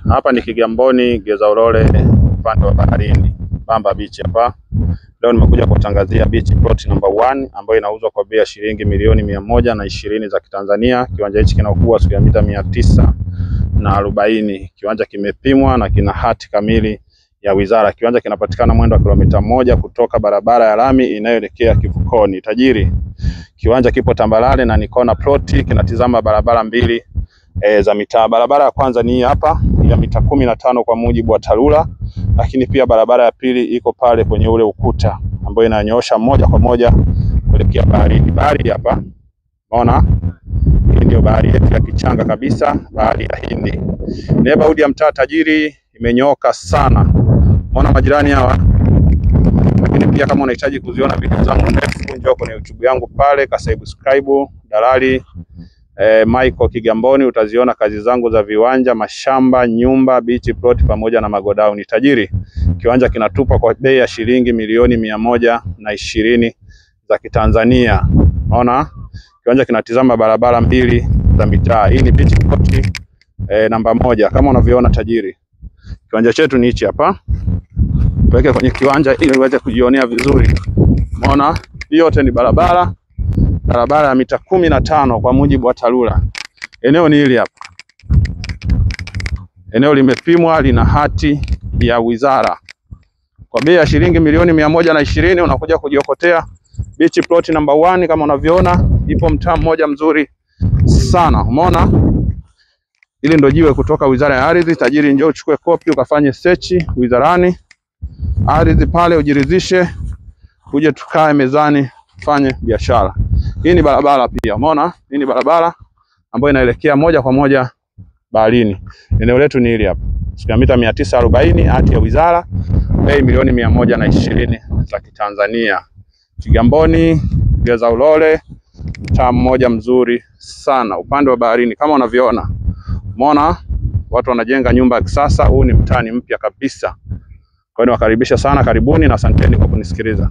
Hapa ni Kigamboni Geza Ulole, upande wa baharini, Bamba Beach hapa. Leo nimekuja kutangazia beach plot number 1 ambayo inauzwa kwa bei ya shilingi milioni 120 za Kitanzania. Kiwanja hichi kina ukubwa wa mita 940. Kiwanja kimepimwa na kina hati kamili ya wizara. Kiwanja kinapatikana mwendo wa kilomita 1 kutoka barabara ya lami inayoelekea kivukoni. Tajiri, kiwanja kipo tambalale na ni kona plot, kinatizama barabara mbili za mitaa. Barabara ya kwanza ni hapa ya mita 15 kwa mujibu wa TARURA, lakini pia barabara ya pili iko pale kwenye ule ukuta ambayo inanyoosha moja kwa moja kuelekea baharini. Bahari hapa, unaona? Hii ndio bahari yetu ya kichanga kabisa, bahari ya Hindi. Neighborhood ya mtaa tajiri imenyooka sana. Unaona majirani hawa? Lakini pia kama unahitaji kuziona video zangu ndefu, njoo kwenye YouTube yangu pale, ka subscribe, Dalali Michael Kigamboni, utaziona kazi zangu za viwanja, mashamba, nyumba, beach plot pamoja na magodown. Tajiri, kiwanja kinatupa kwa bei ya shilingi milioni 120 za Kitanzania. Unaona? Kiwanja kinatizama barabara mbili za mitaa. Hii ni beach plot namba 1 kama unavyoona tajiri. Kiwanja chetu ni hichi hapa. Tuweke kwenye kiwanja ili uweze kujionea vizuri. Unaona? Hii yote ni barabara ya mita 15 kwa mujibu wa TARURA. Eneo ni hili hapa. Eneo limepimwa, lina hati ya wizara. Kwa bei ya shilingi milioni 120 unakuja kujiokotea beach plot number 1 kama unavyoona, ipo mtaa mmoja mzuri sana. Umeona? Hili ndio jiwe kutoka Wizara ya Ardhi. Tajiri, njoo uchukue kopi ukafanye search wizarani ardhi pale, ujiridhishe, uje tukae mezani fanye biashara. Hii ni barabara pia, umeona? Hii ni barabara ambayo inaelekea moja kwa moja baharini. Eneo letu ni hili hapa. Mita 940, hati ya wizara, bei milioni 120 za Kitanzania. Kigamboni Geza Ulole, mtaa mmoja mzuri sana upande wa baharini kama unavyoona. Umeona? Watu wanajenga nyumba ya kisasa. Huu ni mtaani mpya kabisa. Kwa hiyo nawakaribisha sana, karibuni na asanteni kwa kunisikiliza.